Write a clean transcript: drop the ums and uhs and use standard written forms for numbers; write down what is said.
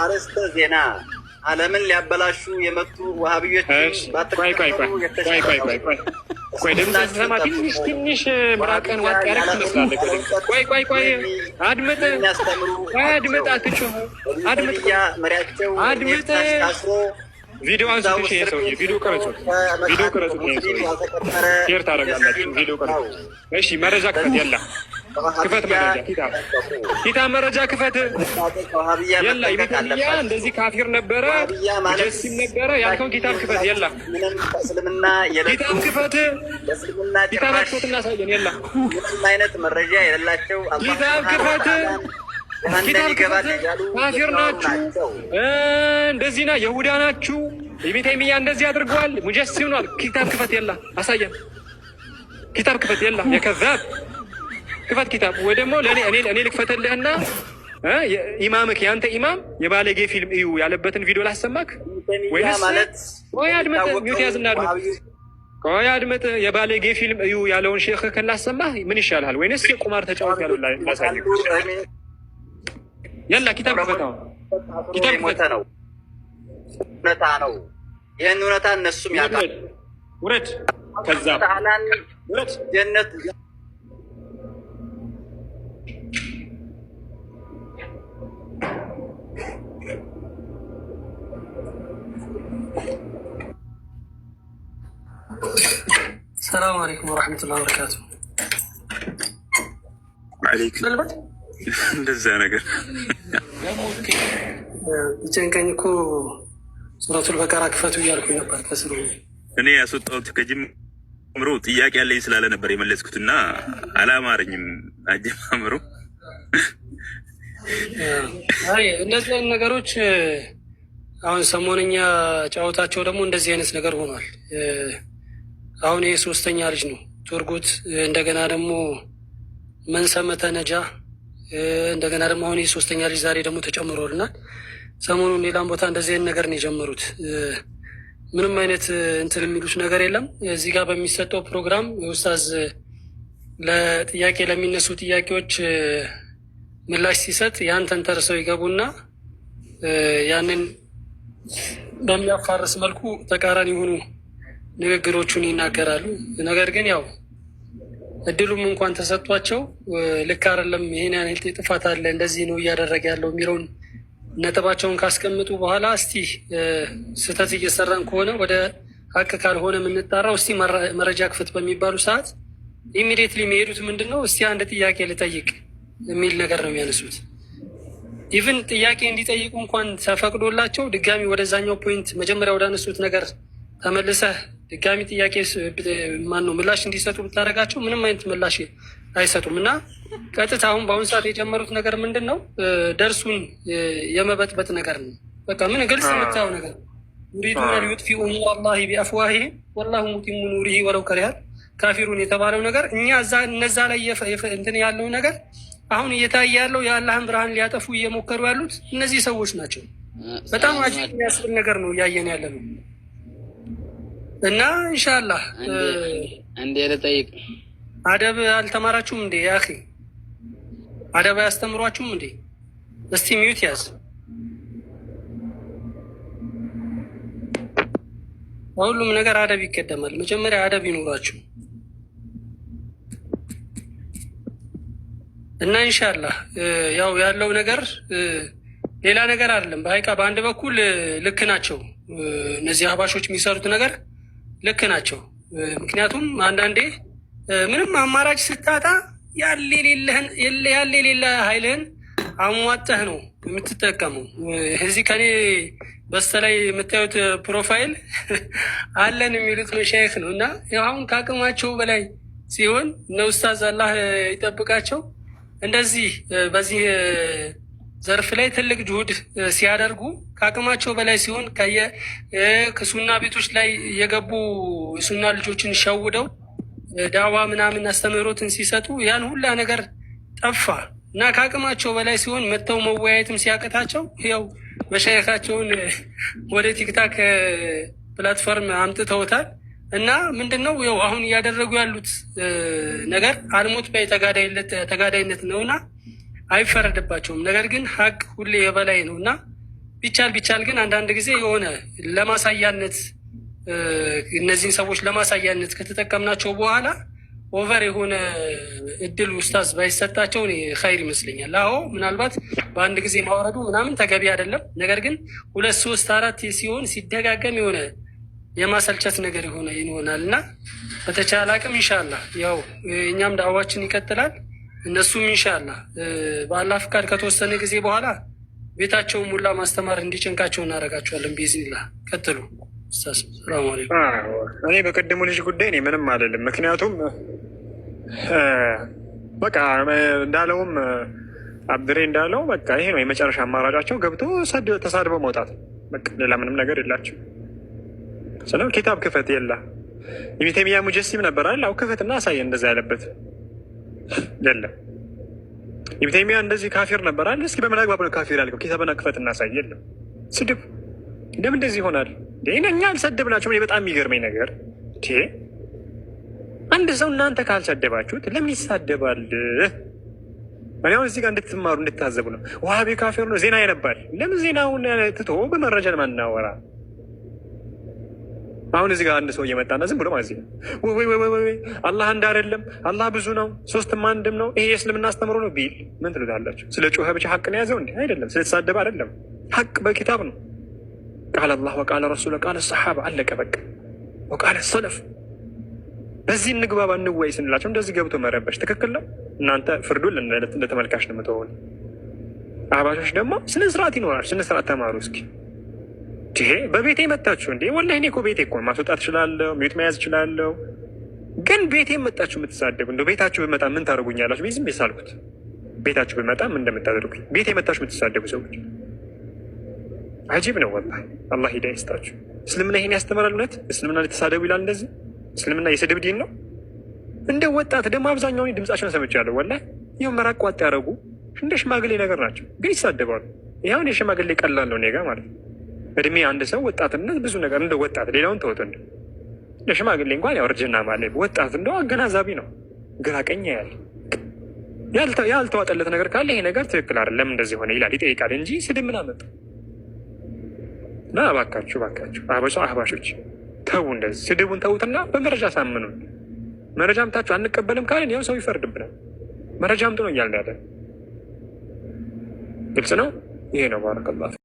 አርዕስተ ዜና ዓለምን ሊያበላሹ የመጡ ወሃቢዎች ቆይ ድምፅ ስትሰማ ትንሽ ምራቅን ዋጥ ያደረግ ትመስላለህ። ቆይ አድምጥ፣ አትጩህ፣ አድምጥ። ቪዲዮ አንስቶ ሰውዬ ቪዲዮ ቀረጹት፣ ሼር ታደርጋላችሁ። ቪዲዮ ቀረጹት። እሺ መረጃ ክፈት፣ ያላ ክፈት፣ መረጃ ኪታብ መረጃ ክፈት። የላ ኢብኑተይሚያ እንደዚህ ካፊር ነበረ ጀሲም ነበረ ያልከውን ኪታብ ክፈት። የላ ኪታብ ክፈት፣ ኪታብ ክፈት እናሳየን። የላ ምንም አይነት መረጃ የሌላቸው ኪታብ ክፈት፣ ኪታብ ክፈት። ካፊር ናችሁ፣ እንደዚህ ና የሁዳ ናችሁ። ኢብኑተይሚያ እንደዚህ አድርገዋል፣ ሙጀሲም ነው። ኪታብ ክፈት፣ የላ አሳየን። ኪታብ ክፈት፣ የላ የከዛብ ክፈት ኪታብ። ወይ ደግሞ እኔ ልክፈትልህና ኢማምክ ያንተ ኢማም የባለጌ ፊልም እዩ ያለበትን ቪዲዮ ላሰማክ ወይስ ቆይ አድምጥ፣ ሚውት ያዝና አድምጥ። ቆይ አድምጥ። የባለጌ ፊልም እዩ ያለውን ሼክ ከላሰማህ ምን ይሻልሃል? ወይንስ የቁማር ተጫወት ያለው ላሳየው? ያላ ኪታብ ክፈት። ኪታብ ክፈት ነው፣ እውነታ ነው። ይሄን እውነታ እነሱም ያውቃሉ። ውረድ፣ ከዛ ውረድ። ጀነት ሰላም አለይኩም ወራህመቱላሂ ወበረካቱ። አለይኩም እንደዛ ነገር ጨንቀኝ እኮ ሱረቱል በቀራ ክፈቱ እያልኩኝ ነበር ከስሩ። እኔ ያስወጣሁት ከጅምሮ ጥያቄ ያለኝ ስላለ ነበር የመለስኩትና አላማረኝም አጀማምሮ። አይ እንደዚህ አይነት ነገሮች አሁን ሰሞነኛ ጨዋታቸው ደግሞ እንደዚህ አይነት ነገር ሆኗል። አሁን ይሄ ሶስተኛ ልጅ ነው ቱርጉት፣ እንደገና ደግሞ መንሰመተ ነጃ፣ እንደገና ደግሞ አሁን ይሄ ሶስተኛ ልጅ ዛሬ ደግሞ ተጨምሮልናል። ሰሞኑን ሌላም ቦታ እንደዚህ አይነት ነገር ነው የጀመሩት። ምንም አይነት እንትን የሚሉት ነገር የለም። እዚህ ጋር በሚሰጠው ፕሮግራም ኡስታዝ ለጥያቄ ለሚነሱ ጥያቄዎች ምላሽ ሲሰጥ ያንተን ተርሰው ይገቡና ያንን በሚያፋርስ መልኩ ተቃራኒ የሆኑ ንግግሮቹን ይናገራሉ። ነገር ግን ያው እድሉም እንኳን ተሰጥቷቸው ልክ አይደለም፣ ይሄን ያህል ጥፋት አለ፣ እንደዚህ ነው እያደረገ ያለው የሚለውን ነጥባቸውን ካስቀምጡ በኋላ እስቲ ስህተት እየሰራን ከሆነ ወደ ሀቅ ካልሆነ የምንጣራው እስቲ መረጃ ክፍት በሚባሉ ሰዓት ኢሚዲየትሊ የሚሄዱት ምንድን ነው? እስቲ አንድ ጥያቄ ልጠይቅ የሚል ነገር ነው የሚያነሱት። ኢቭን ጥያቄ እንዲጠይቁ እንኳን ተፈቅዶላቸው ድጋሚ ወደዛኛው ፖይንት መጀመሪያ ወዳነሱት ነገር ተመልሰህ ድጋሚ ጥያቄ ማነው ምላሽ እንዲሰጡ ብታደርጋቸው ምንም አይነት ምላሽ አይሰጡም። እና ቀጥታ አሁን በአሁኑ ሰዓት የጀመሩት ነገር ምንድን ነው? ደርሱን የመበጥበጥ ነገር ነው። በቃ ምን ግልጽ የምታየው ነገር ዩሪዱነ ሊዩጥፊኡ ኑረ አላሂ ቢአፍዋሂሂም ወላሁ ሙቲሙ ኑሪሂ ወለው ከሪሀል ካፊሩን የተባለው ነገር እኛ እነዛ ላይ እንትን ያለው ነገር አሁን እየታየ ያለው የአላህን ብርሃን ሊያጠፉ እየሞከሩ ያሉት እነዚህ ሰዎች ናቸው። በጣም አጂብ የሚያስብል ነገር ነው እያየን ያለ ነው። እና ኢንሻአላህ እንዴ ልጠይቅ፣ አደብ አልተማራችሁም እንዴ? ያኺ አደብ አያስተምሯችሁም እንዴ? እስቲ ሚዩት ያዝ። ሁሉም ነገር አደብ ይቀደማል። መጀመሪያ አደብ ይኖራችሁ እና ኢንሻአላህ ያው ያለው ነገር ሌላ ነገር አይደለም። በሀይቃ በአንድ በኩል ልክ ናቸው እነዚህ አህባሾች የሚሰሩት ነገር ልክ ናቸው። ምክንያቱም አንዳንዴ ምንም አማራጭ ስታጣ ያለ የሌለ ኃይልህን አሟጠህ ነው የምትጠቀመው። እዚህ ከኔ በስተላይ የምታዩት ፕሮፋይል አለን የሚሉት መሻይኽ ነው። እና አሁን ከአቅማቸው በላይ ሲሆን እነ ኡስታዝ አላህ ይጠብቃቸው እንደዚህ በዚህ ዘርፍ ላይ ትልቅ ጁሁድ ሲያደርጉ ከአቅማቸው በላይ ሲሆን ከሱና ቤቶች ላይ የገቡ ሱና ልጆችን ሸውደው ዳዋ ምናምን አስተምህሮትን ሲሰጡ ያን ሁላ ነገር ጠፋ እና ከአቅማቸው በላይ ሲሆን መጥተው መወያየትም ሲያቅታቸው ያው መሻይኻቸውን ወደ ቲክታክ ፕላትፎርም አምጥተውታል። እና ምንድነው ያው አሁን እያደረጉ ያሉት ነገር አልሞት ባይ ተጋዳይነት ነውና አይፈረድባቸውም። ነገር ግን ሀቅ ሁሌ የበላይ ነው እና ቢቻል ግን አንዳንድ ጊዜ የሆነ ለማሳያነት እነዚህን ሰዎች ለማሳያነት ከተጠቀምናቸው በኋላ ኦቨር የሆነ እድል ኡስታዝ ባይሰጣቸው እኔ ኸይር ይመስለኛል። አዎ ምናልባት በአንድ ጊዜ ማውረዱ ምናምን ተገቢ አይደለም። ነገር ግን 2 3 4 ሲሆን ሲደጋገም የሆነ የማሰልቸት ነገር ይሆናል እና በተቻለ አቅም ኢንሻአላህ ያው እኛም ዳዕዋችን ይቀጥላል። እነሱም ኢንሻአላህ በአላህ ፍቃድ ከተወሰነ ጊዜ በኋላ ቤታቸውን ሙላ ማስተማር እንዲጨንቃቸው እናደርጋቸዋለን። ቢኢዝኒላህ ቀጥሉ ኡስታዝ። ሰላም አለይኩም። እኔ በቀደሙ ልጅ ጉዳይ እኔ ምንም አልልም። ምክንያቱም በቃ እንዳለውም አብድሬ እንዳለው በቃ ይሄ ነው የመጨረሻ አማራጫቸው፣ ገብቶ ተሳድበው መውጣት። በቃ ሌላ ምንም ነገር የላቸው። ስለ ኪታብ ክፈት የላ ኢብኑ ተይሚያ ሙጀሲም ነበር አይደል? አው ክፈትና አሳየን እንደዛ ያለበት የለም። ኢብኑ ተይሚያ እንደዚህ ካፊር ነበር አይደል? እስኪ በምን አግባብ ነው ካፊር ያልከው? ኪታብና ክፈትና አሳይ። የለም። ስድብ እንደምን እንደዚህ ይሆናል? እኛ አልሰደብናቸውም። በጣም የሚገርመኝ ነገር አንድ ሰው እናንተ ካልሰደባችሁት ለምን ይሳደባል? እኔ አሁን እዚህ ጋር እንድትማሩ እንድታዘቡ ነው። ዋሃቢ ካፊር ነው ዜና ያነባል። ለምን ዜናውን ትቶ በመረጃ ለማናወራ? አሁን እዚህ ጋር አንድ ሰው እየመጣና ዝም ብሎ ማለት ነው ወይ አላህ አንድ አይደለም፣ አላህ ብዙ ነው፣ ሶስትም አንድም ነው፣ ይሄ የእስልምና አስተምሮ ነው ቢል ምን ትሉታላችሁ? ስለ ጮኸ ብቻ ሀቅን የያዘው እንዴ? አይደለም። ስለተሳደበ አይደለም። ሀቅ በኪታብ ነው። ቃል አላህ ወቃለ ረሱል ቃለ ሰሓባ አለቀ በቃ። ወቃለ ሰለፍ በዚህ እንግባባ እንወያይ ስንላቸው እንደዚህ ገብቶ መረበሽ ትክክል ነው። እናንተ ፍርዱን ለተመልካች ነው የምትሆኑ። አህባሾች ደግሞ ስነ ስርዓት ይኖራል። ስነ ስርዓት ተማሩ እስኪ። ይሄ በቤቴ መጣችሁ እንዴ? ወላሂ እኔ እኮ ቤቴ እኮ ማስወጣት እችላለሁ፣ ሚዩት መያዝ እችላለሁ። ግን ቤቴ መጣችሁ የምትሳደቡ እንደው ቤታችሁ ብመጣ ምን ታደርጉኛላችሁ? ዝም ቤት ሳልኩት ቤታችሁ ብመጣ ምን እንደምታደርጉኝ። ቤቴ መጣችሁ የምትሳደቡ ሰዎች አጂብ ነው ወላሂ። አላህ ሂዳያ ይስጣችሁ። እስልምና ይሄን ያስተምራል? እውነት እስልምና ልትሳደቡ ይላል? እንደዚህ እስልምና የስድብ ዲን ነው? እንደ ወጣት ደግሞ አብዛኛውን ድምጻቸውን ሰምቻለሁ ወላሂ። ይኸው መራቅ ዋጥ ያደረጉ እንደ ሽማግሌ ነገር ናቸው፣ ግን ይሳደባሉ። ይኸውን የሽማግሌ ቀላል ነው እኔ ጋ ማለት ነው። እድሜ አንድ ሰው ወጣትነት ብዙ ነገር እንደ ወጣት ሌላውን ተወቶ እንደ ሽማግሌ እንኳን ያው እርጅና ማለት ወጣት እንደው አገናዛቢ ነው። ግራ ቀኝ ያለ ያልተዋጠለት ነገር ካለ ይሄ ነገር ትክክል አይደለም፣ ለምን እንደዚህ ሆነ ይላል፣ ይጠይቃል እንጂ ስድብ ምን አመጣ? እና እባካችሁ አህባሾች ተው፣ እንደዚህ ስድቡን ተዉትና በመረጃ ሳምኑን። መረጃ አምጣችሁ አንቀበልም ካለን ያው ሰው ይፈርድብናል። መረጃ አምጡ ነው እያልን ያለን። ግልጽ ነው። ይሄ ነው። ባረከላሁ